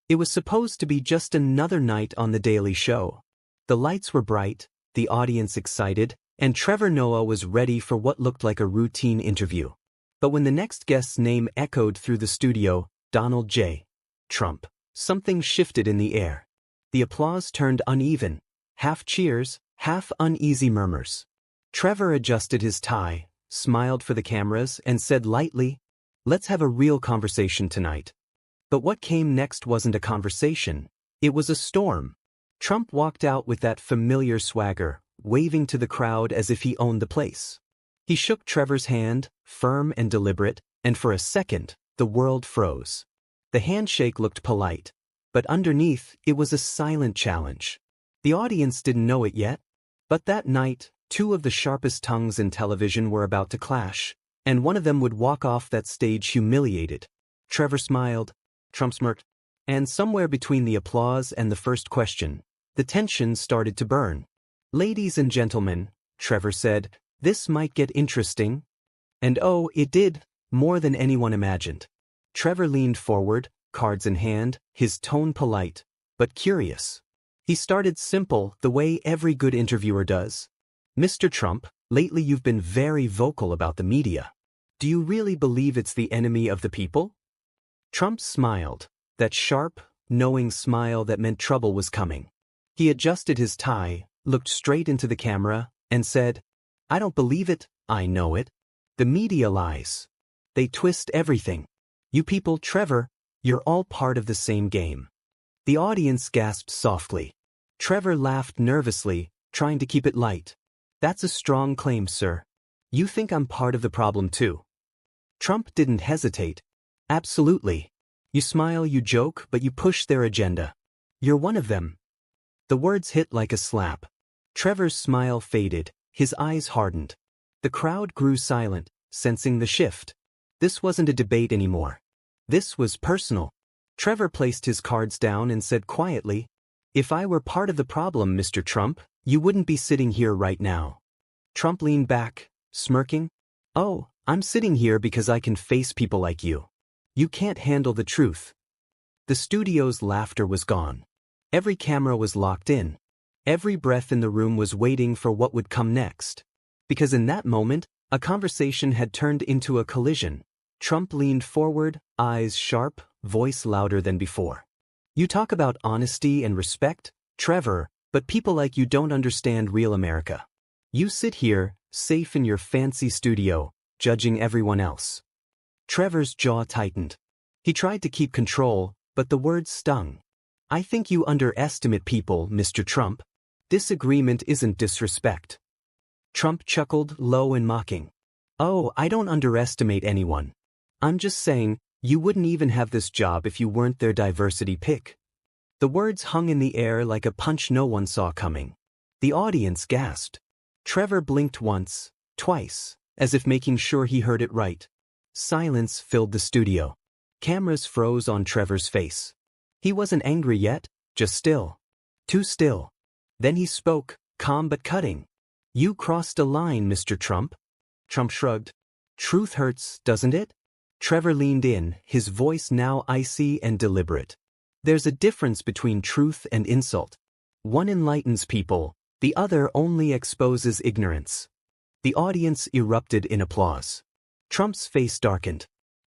It was supposed to be just another night on The Daily Show. The lights were bright, the audience excited, and Trevor Noah was ready for what looked like a routine interview. But when the next guest's name echoed through the studio, Donald J. Trump, something shifted in the air. The applause turned uneven, half cheers, half uneasy murmurs. Trevor adjusted his tie, smiled for the cameras, and said lightly, "Let's have a real conversation tonight." But what came next wasn't a conversation, it was a storm. Trump walked out with that familiar swagger, waving to the crowd as if he owned the place. He shook Trevor's hand, firm and deliberate, and for a second, the world froze. The handshake looked polite, but underneath, it was a silent challenge. The audience didn't know it yet, but that night, two of the sharpest tongues in television were about to clash, and one of them would walk off that stage humiliated. Trevor smiled, Trump smirked, and somewhere between the applause and the first question, the tension started to burn. "Ladies and gentlemen," Trevor said, "this might get interesting." And oh, it did, more than anyone imagined. Trevor leaned forward, cards in hand, his tone polite, but curious. He started simple, the way every good interviewer does. "Mr. Trump, lately you've been very vocal about the media. Do you really believe it's the enemy of the people?" Trump smiled, that sharp, knowing smile that meant trouble was coming. He adjusted his tie, looked straight into the camera, and said, "I don't believe it, I know it. The media lies. They twist everything. You people, Trevor, you're all part of the same game." The audience gasped softly. Trevor laughed nervously, trying to keep it light. "That's a strong claim, sir. You think I'm part of the problem too?" Trump didn't hesitate. "Absolutely. You smile, you joke, but you push their agenda. You're one of them." The words hit like a slap. Trevor's smile faded, his eyes hardened. The crowd grew silent, sensing the shift. This wasn't a debate anymore. This was personal. Trevor placed his cards down and said quietly, "If I were part of the problem, Mr. Trump, you wouldn't be sitting here right now." Trump leaned back, smirking. "Oh, I'm sitting here because I can face people like you. You can't handle the truth." The studio's laughter was gone. Every camera was locked in. Every breath in the room was waiting for what would come next. Because in that moment, a conversation had turned into a collision. Trump leaned forward, eyes sharp, voice louder than before. "You talk about honesty and respect, Trevor, but people like you don't understand real America. You sit here, safe in your fancy studio, judging everyone else." Trevor's jaw tightened. He tried to keep control, but the words stung. "I think you underestimate people, Mr. Trump. Disagreement isn't disrespect." Trump chuckled, low and mocking. "Oh, I don't underestimate anyone. I'm just saying, you wouldn't even have this job if you weren't their diversity pick." The words hung in the air like a punch no one saw coming. The audience gasped. Trevor blinked once, twice, as if making sure he heard it right. Silence filled the studio. Cameras froze on Trevor's face. He wasn't angry yet, just still. Too still. Then he spoke, calm but cutting. "You crossed a line, Mr. Trump." Trump shrugged. "Truth hurts, doesn't it?" Trevor leaned in, his voice now icy and deliberate. "There's a difference between truth and insult. One enlightens people, the other only exposes ignorance." The audience erupted in applause. Trump's face darkened.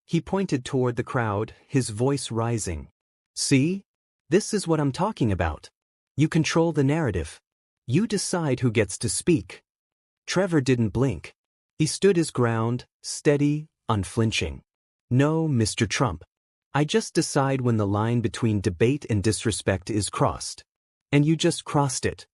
He pointed toward the crowd, his voice rising. "See? This is what I'm talking about. You control the narrative. You decide who gets to speak." Trevor didn't blink. He stood his ground, steady, unflinching. "No, Mr. Trump. I just decide when the line between debate and disrespect is crossed. And you just crossed it."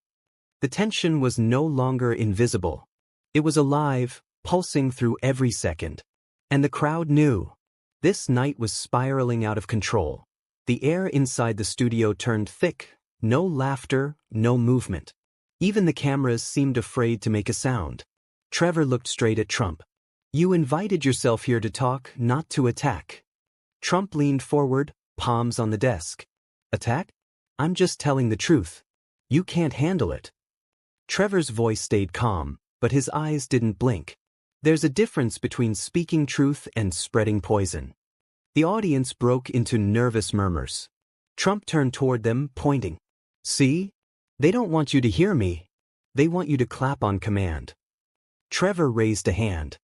The tension was no longer invisible. It was alive, pulsing through every second. And the crowd knew. This night was spiraling out of control. The air inside the studio turned thick, no laughter, no movement. Even the cameras seemed afraid to make a sound. Trevor looked straight at Trump. "You invited yourself here to talk, not to attack." Trump leaned forward, palms on the desk. "Attack? I'm just telling the truth. You can't handle it." Trevor's voice stayed calm, but his eyes didn't blink. There's a difference between speaking truth and spreading poison. The audience broke into nervous murmurs. Trump turned toward them, pointing. See? They don't want you to hear me. They want you to clap on command. Trevor raised a hand.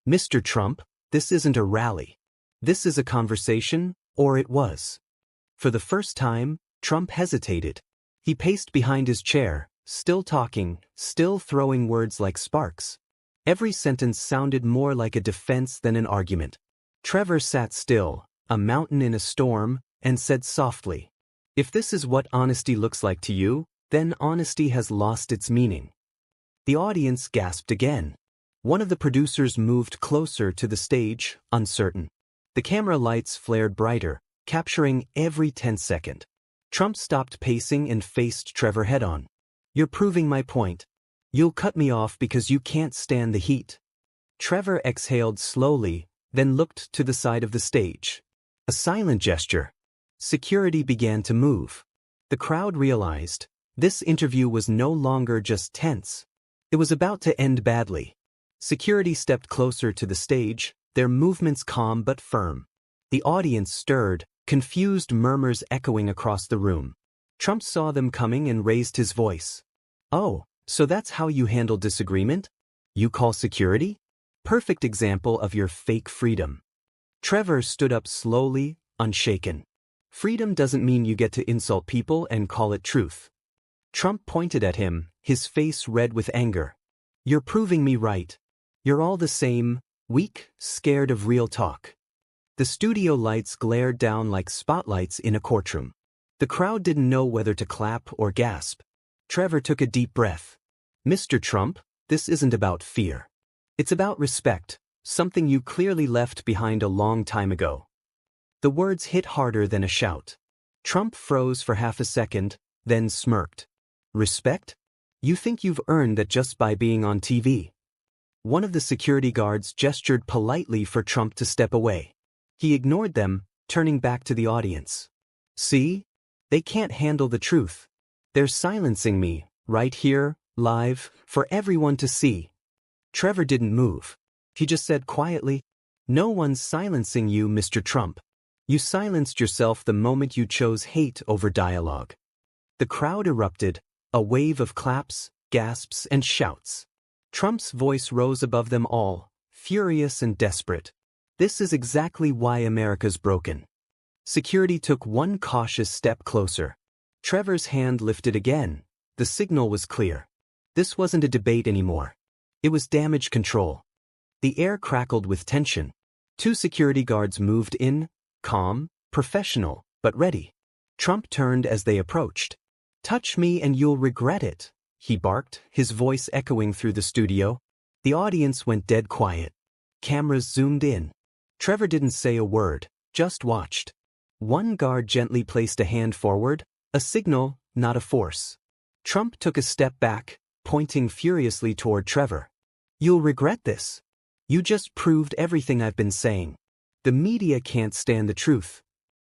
Mr. Trump, this isn't a rally. This is a conversation, or it was. For the first time, Trump hesitated. He paced behind his chair, still talking, still throwing words like sparks. Every sentence sounded more like a defense than an argument. Trevor sat still, a mountain in a storm, and said softly, "If this is what honesty looks like to you, then honesty has lost its meaning." The audience gasped again. One of the producers moved closer to the stage, uncertain. The camera lights flared brighter, capturing every 10-second. Trump stopped pacing and faced Trevor head-on. "You're proving my point. You'll cut me off because you can't stand the heat." Trevor exhaled slowly, then looked to the side of the stage. A silent gesture. Security began to move. The crowd realized this interview was no longer just tense. It was about to end badly. Security stepped closer to the stage, their movements calm but firm. The audience stirred, confused murmurs echoing across the room. Trump saw them coming and raised his voice. "Oh, so that's how you handle disagreement? You call security? Perfect example of your fake freedom." Trevor stood up slowly, unshaken. Freedom doesn't mean you get to insult people and call it truth. Trump pointed at him, his face red with anger. "You're proving me right. You're all the same, weak, scared of real talk." The studio lights glared down like spotlights in a courtroom. The crowd didn't know whether to clap or gasp. Trevor took a deep breath. "Mr. Trump, this isn't about fear. It's about respect, something you clearly left behind a long time ago." The words hit harder than a shout. Trump froze for half a second, then smirked. "Respect? You think you've earned that just by being on TV?" One of the security guards gestured politely for Trump to step away. He ignored them, turning back to the audience. "See? They can't handle the truth. They're silencing me, right here, live, for everyone to see." Trevor didn't move. He just said quietly, "No one's silencing you, Mr. Trump. You silenced yourself the moment you chose hate over dialogue." The crowd erupted, a wave of claps, gasps, and shouts. Trump's voice rose above them all, furious and desperate. "This is exactly why America's broken." Security took one cautious step closer. Trevor's hand lifted again. The signal was clear. This wasn't a debate anymore. It was damage control. The air crackled with tension. Two security guards moved in, calm, professional, but ready. Trump turned as they approached. "Touch me and you'll regret it," he barked, his voice echoing through the studio. The audience went dead quiet. Cameras zoomed in. Trevor didn't say a word, just watched. One guard gently placed a hand forward, a signal, not a force. Trump took a step back, pointing furiously toward Trevor. "You'll regret this. You just proved everything I've been saying. The media can't stand the truth."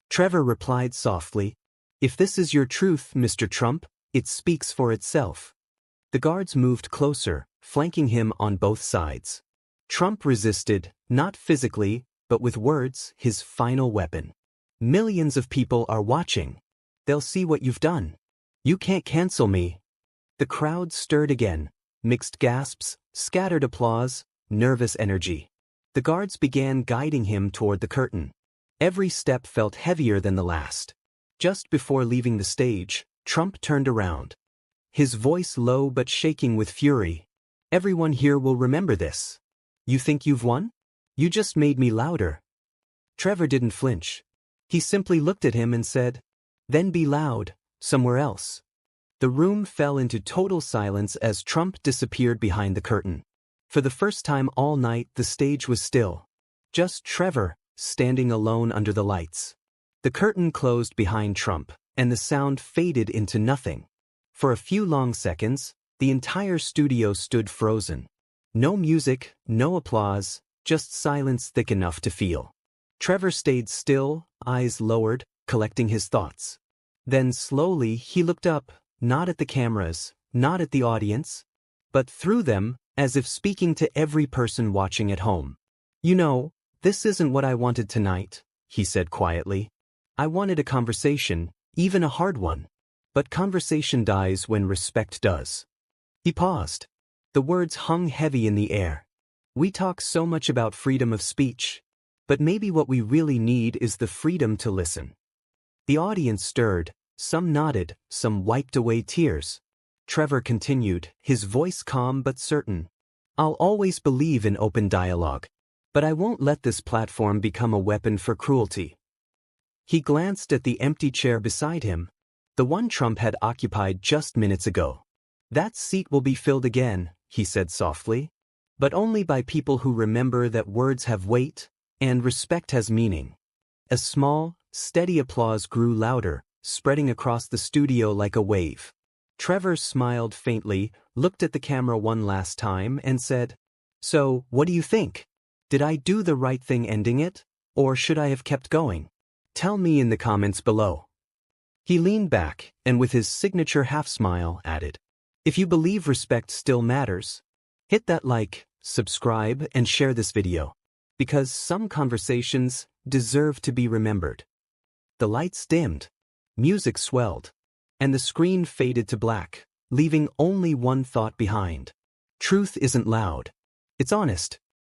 Trevor replied softly, "If this is your truth, Mr. Trump, it speaks for itself." The guards moved closer, flanking him on both sides. Trump resisted, not physically, but with words, his final weapon. "Millions of people are watching. They'll see what you've done. You can't cancel me." The crowd stirred again, mixed gasps, scattered applause, nervous energy. The guards began guiding him toward the curtain. Every step felt heavier than the last. Just before leaving the stage, Trump turned around. His voice low but shaking with fury. "Everyone here will remember this. You think you've won? You just made me louder." Trevor didn't flinch. He simply looked at him and said, "Then be loud, somewhere else." The room fell into total silence as Trump disappeared behind the curtain. For the first time all night, the stage was still. Just Trevor, standing alone under the lights. The curtain closed behind Trump, and the sound faded into nothing. For a few long seconds, the entire studio stood frozen. No music, no applause, just silence thick enough to feel. Trevor stayed still, eyes lowered, collecting his thoughts. Then slowly he looked up, not at the cameras, not at the audience, but through them, as if speaking to every person watching at home. "You know, this isn't what I wanted tonight," he said quietly. "I wanted a conversation, even a hard one. But conversation dies when respect does. He paused. The words hung heavy in the air. We talk so much about freedom of speech, but maybe what we really need is the freedom to listen. The audience stirred, some nodded, some wiped away tears. Trevor continued, his voice calm but certain. I'll always believe in open dialogue, but I won't let this platform become a weapon for cruelty. He glanced at the empty chair beside him, the one Trump had occupied just minutes ago. That seat will be filled again, he said softly, but only by people who remember that words have weight and respect has meaning. A small, steady applause grew louder, spreading across the studio like a wave. Trevor smiled faintly, looked at the camera one last time, and said, "So, what do you think? Did I do the right thing ending it, or should I have kept going? Tell me in the comments below." He leaned back, and with his signature half-smile, added, "If you believe respect still matters, hit that like, subscribe, and share this video, because some conversations deserve to be remembered." The lights dimmed, music swelled, and the screen faded to black, leaving only one thought behind. Truth isn't loud. It's honest.